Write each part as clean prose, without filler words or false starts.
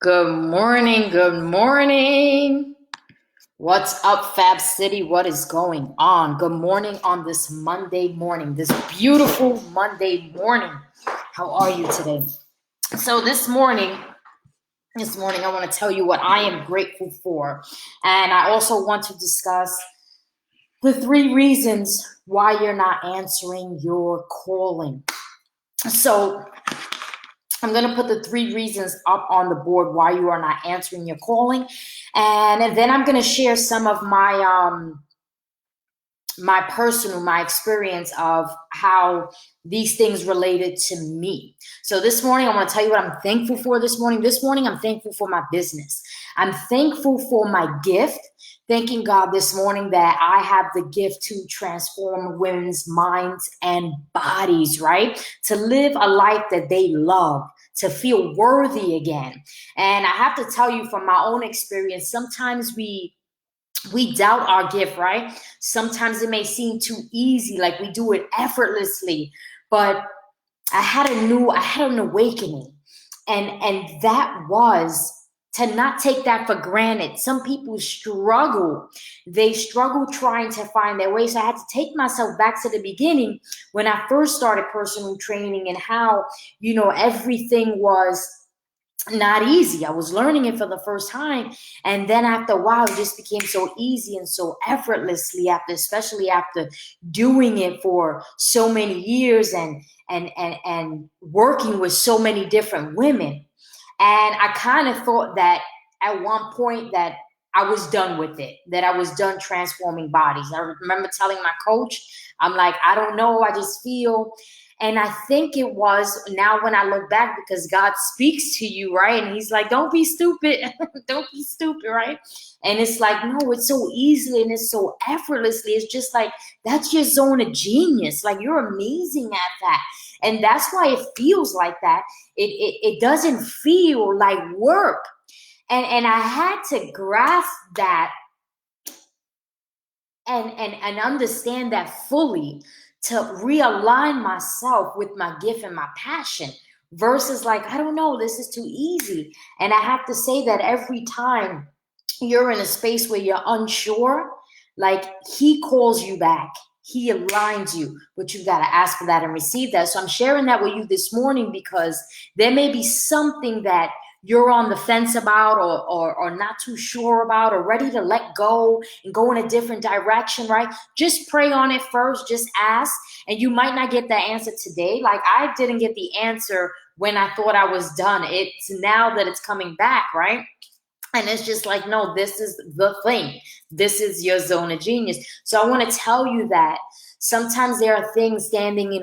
Good morning. Good morning. What's up, Fab City? What is going on? Good morning on this Monday morning, this beautiful Monday morning. How are you today? So this morning, I want to tell you what I am grateful for. And I also want to discuss the 3 reasons why you're not answering your calling. So I'm going to put the 3 reasons up on the board why you are not answering your calling. And then I'm going to share some of my experience of how these things related to me. So this morning, I want to tell you what I'm thankful for this morning. This morning, I'm thankful for my business. I'm thankful for my gift. Thanking God this morning that I have the gift to transform women's minds and bodies, right? To live a life that they love, to feel worthy again. And I have to tell you from my own experience, sometimes we doubt our gift, right? Sometimes it may seem too easy, like we do it effortlessly. But I had an awakening. And that was to not take that for granted. Some people struggle. They struggle trying to find their way. So I had to take myself back to the beginning when I first started personal training and how, everything was not easy. I was learning it for the first time. And then after a while, it just became so easy and so effortlessly especially after doing it for so many years and working with so many different women. And I kind of thought that at one point that I was done with it, that I was done transforming bodies. I remember telling my coach, I'm like, I don't know, I just feel. And I think it was now when I look back, because God speaks to you, right? And he's like, don't be stupid. Don't be stupid, right? And it's like, no, it's so easily and it's so effortlessly. It's just like, that's your zone of genius. Like, you're amazing at that. And that's why it feels like that. It doesn't feel like work. And I had to grasp that and understand that fully, to realign myself with my gift and my passion versus like, I don't know, this is too easy. And I have to say that every time you're in a space where you're unsure, like, he calls you back. He aligns you, but you've got to ask for that and receive that. So I'm sharing that with you this morning because there may be something that you're on the fence about or not too sure about or ready to let go and go in a different direction, right? Just pray on it first. Just ask. And you might not get the answer today. Like, I didn't get the answer when I thought I was done. It's now that it's coming back, right? And it's just like, no, this is the thing. This is your zone of genius. So I want to tell you that sometimes there are things standing in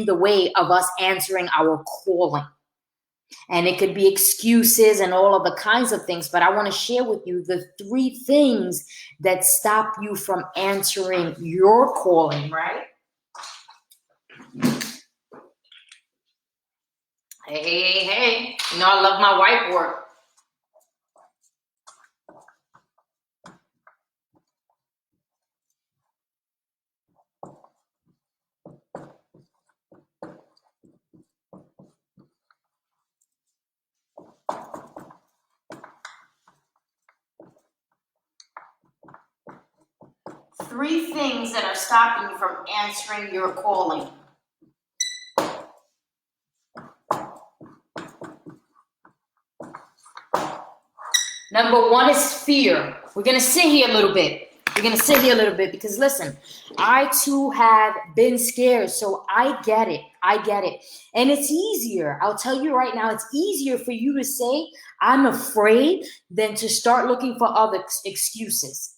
the way of us answering our calling. And it could be excuses and all of the kinds of things. But I want to share with you the 3 things that stop you from answering your calling, right? Hey. I love my whiteboard. Three things that are stopping you from answering your calling. Number 1 is fear. We're going to sit here a little bit. Because listen, I too have been scared. So I get it. And it's easier. I'll tell you right now, it's easier for you to say, I'm afraid, than to start looking for other excuses.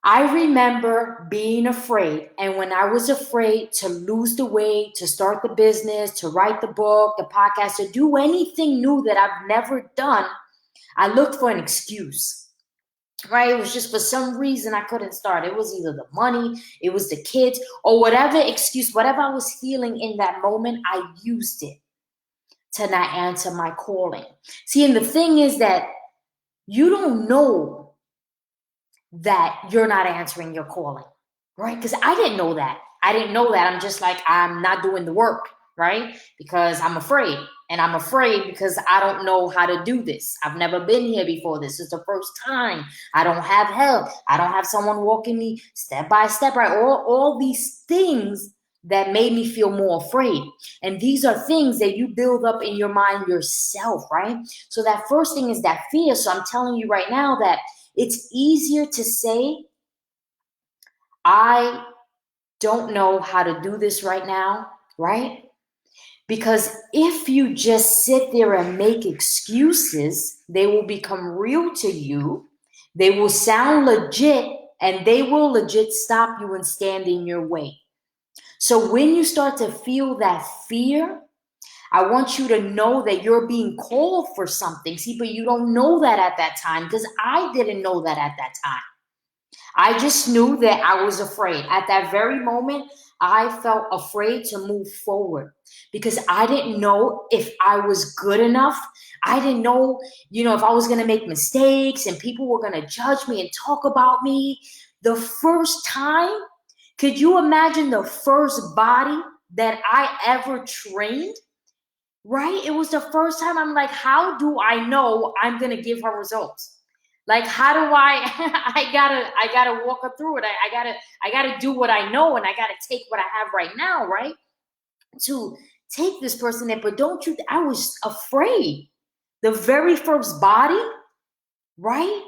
I remember being afraid. And when I was afraid to lose the weight, to start the business, to write the book, the podcast, to do anything new that I've never done, I looked for an excuse, right? It was just for some reason I couldn't start. It was either the money, it was the kids, or whatever excuse, whatever I was feeling in that moment, I used it to not answer my calling. See, and the thing is that you don't know that you're not answering your calling, right? Because I didn't know that. I'm just like, I'm not doing the work. right? Because I'm afraid. And I'm afraid because I don't know how to do this. I've never been here before. This is the first time. I don't have help. I don't have someone walking me step by step, right? All these things that made me feel more afraid. And these are things that you build up in your mind yourself, right? So that first thing is that fear. So I'm telling you right now that it's easier to say, I don't know how to do this right now, right? Because if you just sit there and make excuses, they will become real to you. They will sound legit, and they will legit stop you and stand in your way. So when you start to feel that fear, I want you to know that you're being called for something. See, but you don't know that at that time, because I didn't know that at that time. I just knew that I was afraid. At that very moment, I felt afraid to move forward because I didn't know if I was good enough. I didn't know, if I was going to make mistakes and people were going to judge me and talk about me. The first time, could you imagine the first body that I ever trained? Right? It was the first time. I'm like, how do I know I'm going to give her results? Like, how do I gotta walk her through it. I gotta do what I know, and I gotta take what I have right now, right? To take this person there. But don't you, I was afraid. The very first body, right?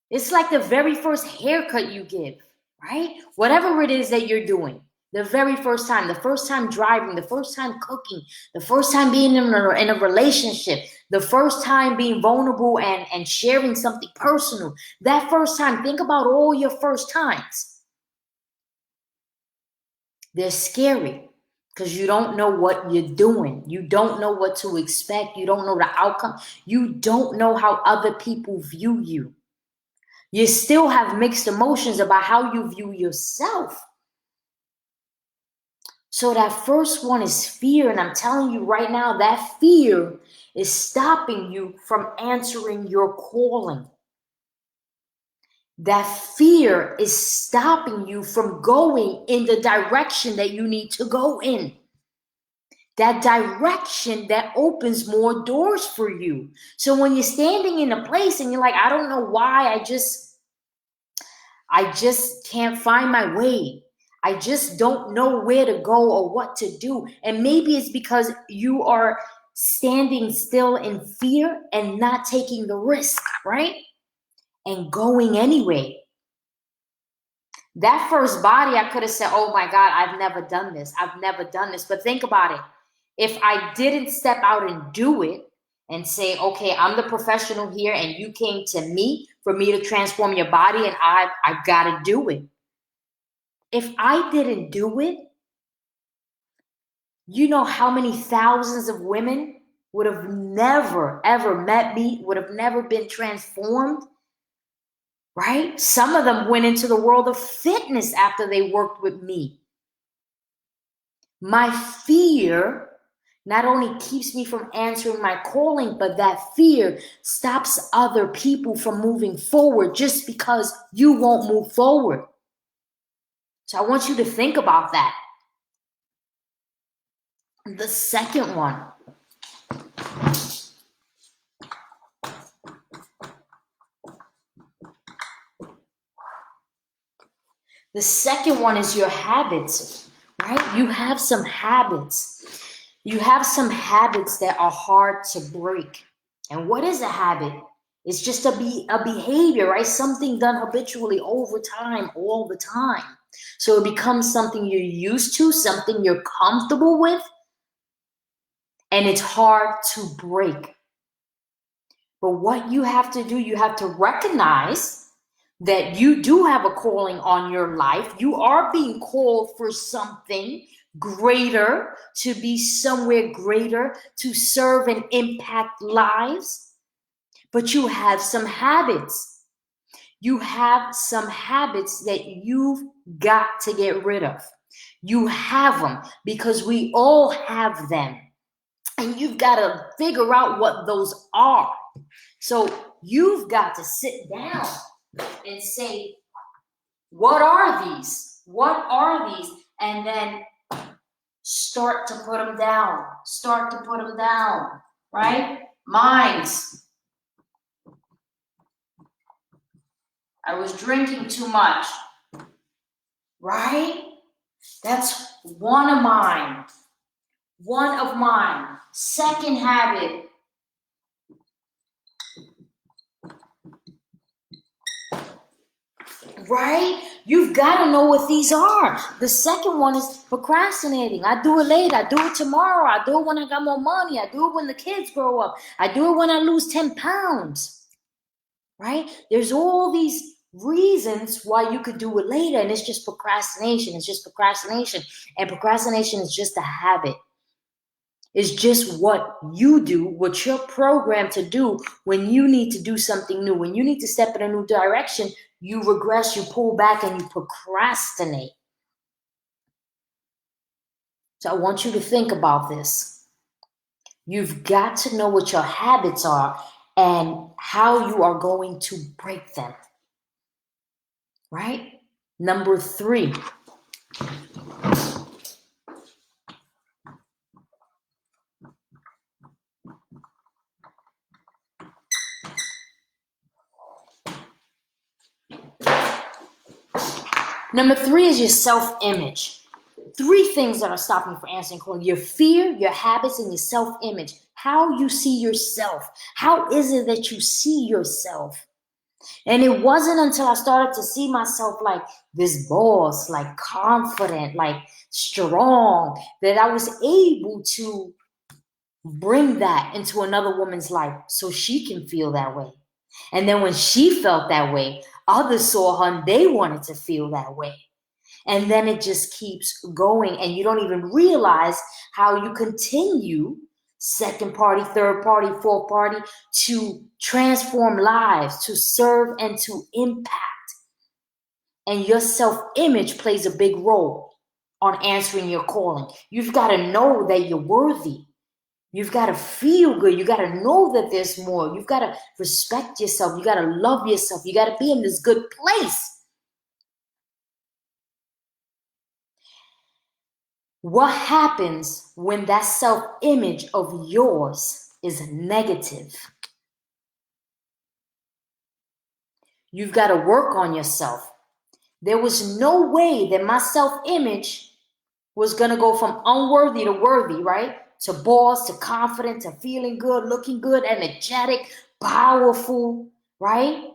It's like the very first haircut you give, right? Whatever it is that you're doing, the very first time driving, the first time cooking, the first time being in a relationship, the first time being vulnerable and sharing something personal. That first time, think about all your first times. They're scary because you don't know what you're doing. You don't know what to expect. You don't know the outcome. You don't know how other people view you. You still have mixed emotions about how you view yourself. So that first one is fear. And I'm telling you right now, that fear is stopping you from answering your calling. That fear is stopping you from going in the direction that you need to go in. That direction that opens more doors for you. So when you're standing in a place and you're like, I don't know why, I just can't find my way. I just don't know where to go or what to do. And maybe it's because you are standing still in fear and not taking the risk, right? And going anyway. That first body, I could have said, oh my God, I've never done this. I've never done this. But think about it. If I didn't step out and do it and say, okay, I'm the professional here and you came to me for me to transform your body and I've got to do it. If I didn't do it, you know how many thousands of women would have never, ever met me, would have never been transformed, right? Some of them went into the world of fitness after they worked with me. My fear not only keeps me from answering my calling, but that fear stops other people from moving forward just because you won't move forward. So I want you to think about that. The second one. The second one is your habits, right? You have some habits. You have some habits that are hard to break. And what is a habit? It's just a behavior, right? Something done habitually over time, all the time. So it becomes something you're used to, something you're comfortable with, and it's hard to break. But what you have to do, you have to recognize that you do have a calling on your life. You are being called for something greater, to be somewhere greater, to serve and impact lives. But you have some habits. You have some habits that you've got to get rid of. You have them because we all have them. And you've got to figure out what those are. So you've got to sit down and say, what are these? What are these? And then start to put them down. Start to put them down, right? Minds. I was drinking too much, right? That's one of mine. One of mine. Second habit. Right? You've got to know what these are. The second one is procrastinating. I do it later. I do it tomorrow. I do it when I got more money. I do it when the kids grow up. I do it when I lose 10 pounds. Right? There's all these reasons why you could do it later, and it's just procrastination. It's just procrastination. And procrastination is just a habit. It's just what you do, what you're programmed to do when you need to do something new. When you need to step in a new direction, you regress, you pull back, and you procrastinate. So I want you to think about this. You've got to know what your habits are and how you are going to break them. Right? Number 3. Number 3 is your self-image. 3 things that are stopping you from answering calling: your fear, your habits, and your self-image. How you see yourself. How is it that you see yourself? And it wasn't until I started to see myself like this boss, like confident, like strong, that I was able to bring that into another woman's life so she can feel that way. And then when she felt that way, others saw her and they wanted to feel that way. And then it just keeps going, and you don't even realize how you continue second party, third party, fourth party to transform lives, to serve, and to impact. And your self-image plays a big role on answering your calling. You've got to know that you're worthy. You've got to feel good. You got to know that there's more. You've got to respect yourself. You got to love yourself. You got to be in this good place. What happens when that self-image of yours is negative? You've got to work on yourself. There was no way that my self-image was going to go from unworthy to worthy, right? To boss, to confident, to feeling good, looking good, energetic, powerful, right?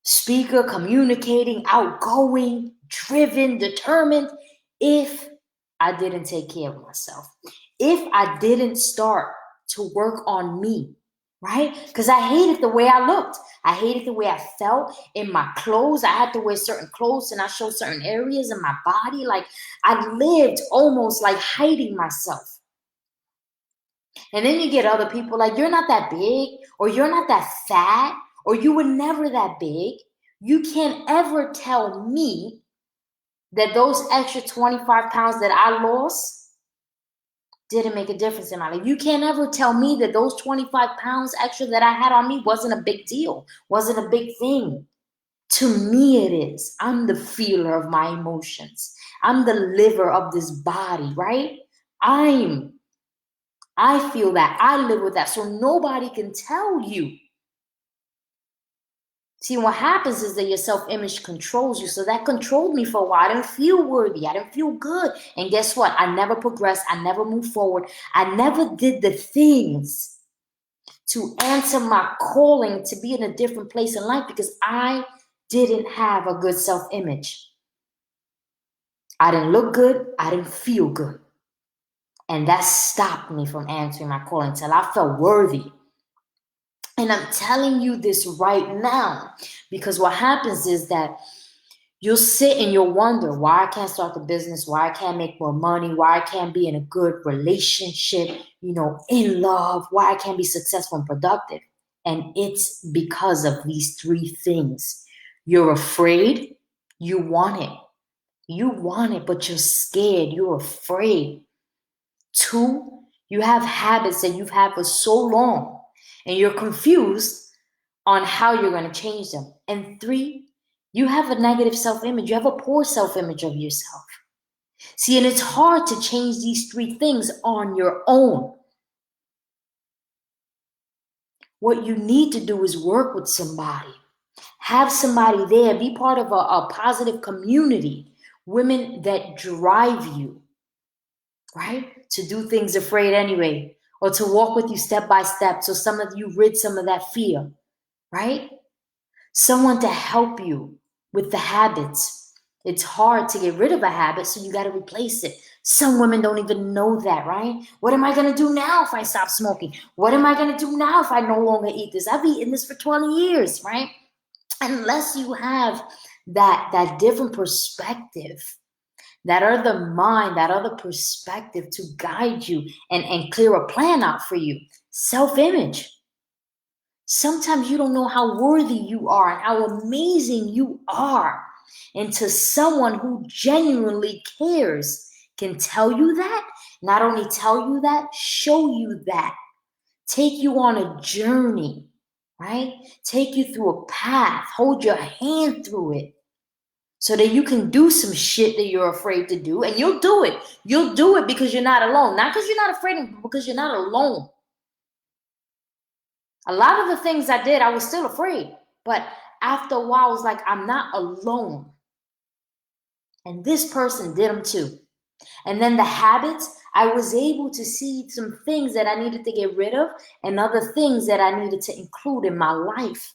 Speaker, communicating, outgoing, driven, determined. If I didn't take care of myself, if I didn't start to work on me, right? Because I hated the way I looked. I hated the way I felt in my clothes. I had to wear certain clothes and I showed certain areas in my body. Like I lived almost like hiding myself. And then you get other people like, you're not that big, or you're not that fat, or you were never that big. You can't ever tell me that those extra 25 pounds that I lost didn't make a difference in my life. You can't ever tell me that those 25 pounds extra that I had on me wasn't a big deal, wasn't a big thing. To me, it is. I'm the feeler of my emotions. I'm the liver of this body, right? I feel that. I live with that. So nobody can tell you. See, what happens is that your self-image controls you. So that controlled me for a while. I didn't feel worthy. I didn't feel good. And guess what? I never progressed. I never moved forward. I never did the things to answer my calling to be in a different place in life because I didn't have a good self-image. I didn't look good. I didn't feel good. And that stopped me from answering my calling until I felt worthy. And I'm telling you this right now because what happens is that you'll sit and you'll wonder why I can't start the business, why I can't make more money, why I can't be in a good relationship, in love, why I can't be successful and productive. And it's because of these 3 things. You're afraid, you want it. You want it, but you're scared, you're afraid. 2, you have habits that you've had for so long and you're confused on how you're going to change them. And 3, you have a negative self-image. You have a poor self-image of yourself. See, and it's hard to change these 3 things on your own. What you need to do is work with somebody. Have somebody there. Be part of a positive community. Women that drive you, right? To do things afraid anyway, or to walk with you step by step so some of you rid some of that fear, right? Someone to help you with the habits. It's hard to get rid of a habit, so you got to replace it. Some women don't even know that, right? What am I going to do now if I stop smoking? What am I going to do now if I no longer eat this? I've eaten this for 20 years, right? Unless you have that different perspective, that other mind, that other perspective to guide you and clear a plan out for you. Self-image. Sometimes you don't know how worthy you are and how amazing you are. And to someone who genuinely cares can tell you that, not only tell you that, show you that, take you on a journey, right? Take you through a path, hold your hand through it so that you can do some shit that you're afraid to do, and you'll do it. You'll do it because you're not alone. Not because you're not afraid, but because you're not alone. A lot of the things I did, I was still afraid. But after a while, I was like, I'm not alone. And this person did them too. And then the habits, I was able to see some things that I needed to get rid of and other things that I needed to include in my life.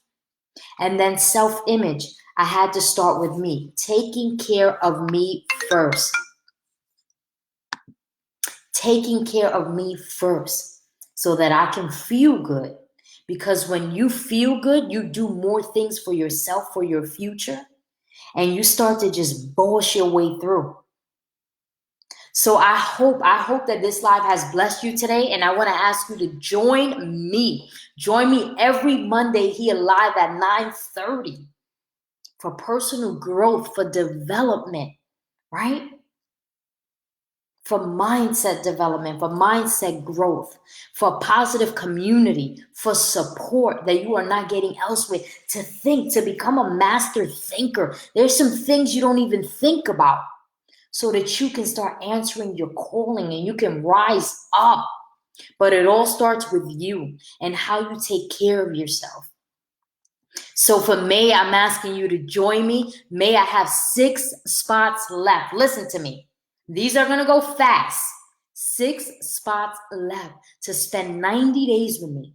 And then self-image, I had to start with me, taking care of me first. Taking care of me first so that I can feel good. Because when you feel good, you do more things for yourself, for your future, and you start to just boss your way through. So I hope that this live has blessed you today, and I want to ask you to join me. Join me every Monday here live at 9:30 for personal growth, for development, right? For mindset development, for mindset growth, for positive community, for support that you are not getting elsewhere, to think, to become a master thinker. There's some things you don't even think about so that you can start answering your calling and you can rise up. But it all starts with you and how you take care of yourself. So for May, I'm asking you to join me. May, I have 6 spots left. Listen to me. These are going to go fast. 6 spots left to spend 90 days with me.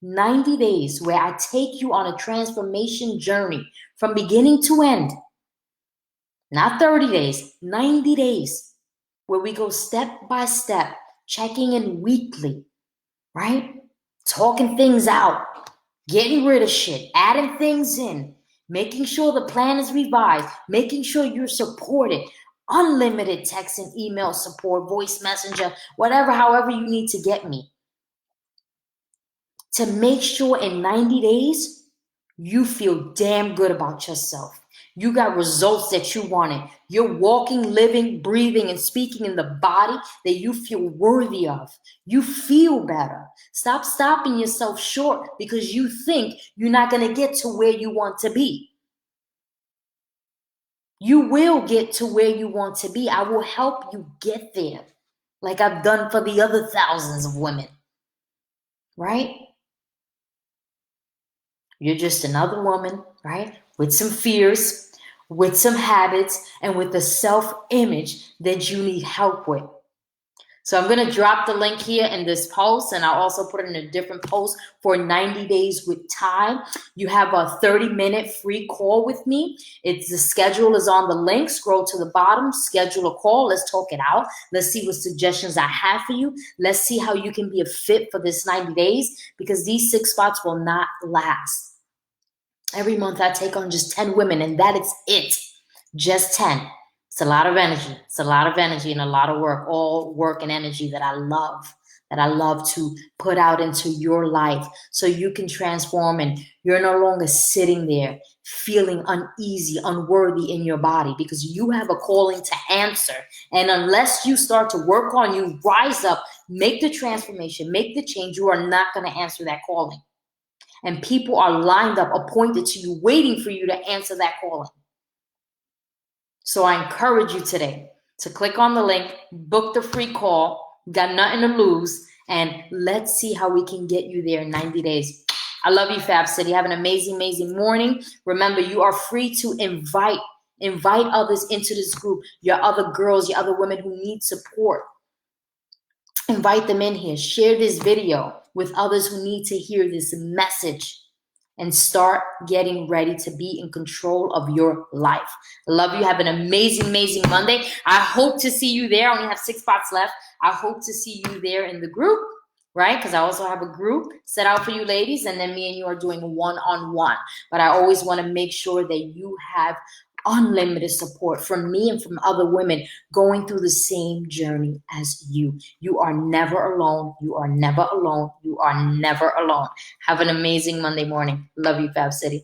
90 days where I take you on a transformation journey from beginning to end. Not 30 days, 90 days where we go step by step, checking in weekly, right? Talking things out, getting rid of shit, adding things in, making sure the plan is revised, making sure you're supported. Unlimited text and email support, voice messenger, whatever, however you need to get me. To make sure in 90 days, you feel damn good about yourself. You got results that you wanted. You're walking, living, breathing, and speaking in the body that you feel worthy of. You feel better. Stop stopping yourself short because you think you're not going to get to where you want to be. You will get to where you want to be. I will help you get there, like I've done for the other thousands of women, right? You're just another woman, right? With some fears, with some habits, and with a self-image that you need help with. So I'm going to drop the link here in this post, and I'll also put it in a different post for 90 days with Ty. You have a 30-minute free call with me. The schedule is on the link. Scroll to the bottom, schedule a call. Let's talk it out. Let's see what suggestions I have for you. Let's see how you can be a fit for this 90 days because these 6 spots will not last. Every month I take on just 10 women, and that is it. Just 10. It's a lot of energy. It's a lot of energy and a lot of work, all work and energy that I love to put out into your life so you can transform and you're no longer sitting there feeling uneasy, unworthy in your body because you have a calling to answer. And unless you start to work on you, rise up, make the transformation, make the change, you are not going to answer that calling. And people are lined up, appointed to you, waiting for you to answer that calling. So I encourage you today to click on the link, book the free call. Got nothing to lose. And let's see how we can get you there in 90 days. I love you, Fab City. Have an amazing, amazing morning. Remember, you are free to invite others into this group. Your other girls, your other women who need support. Invite them in here. Share this video with others who need to hear this message. And start getting ready to be in control of your life. I love you. Have an amazing, amazing Monday. I hope to see you there. I only have 6 spots left. I hope to see you there in the group, right? Because I also have a group set out for you ladies, and then me and you are doing one-on-one. But I always want to make sure that you have unlimited support from me and from other women going through the same journey as you. You are never alone. You are never alone. You are never alone. Have an amazing Monday morning. Love you, Fab City.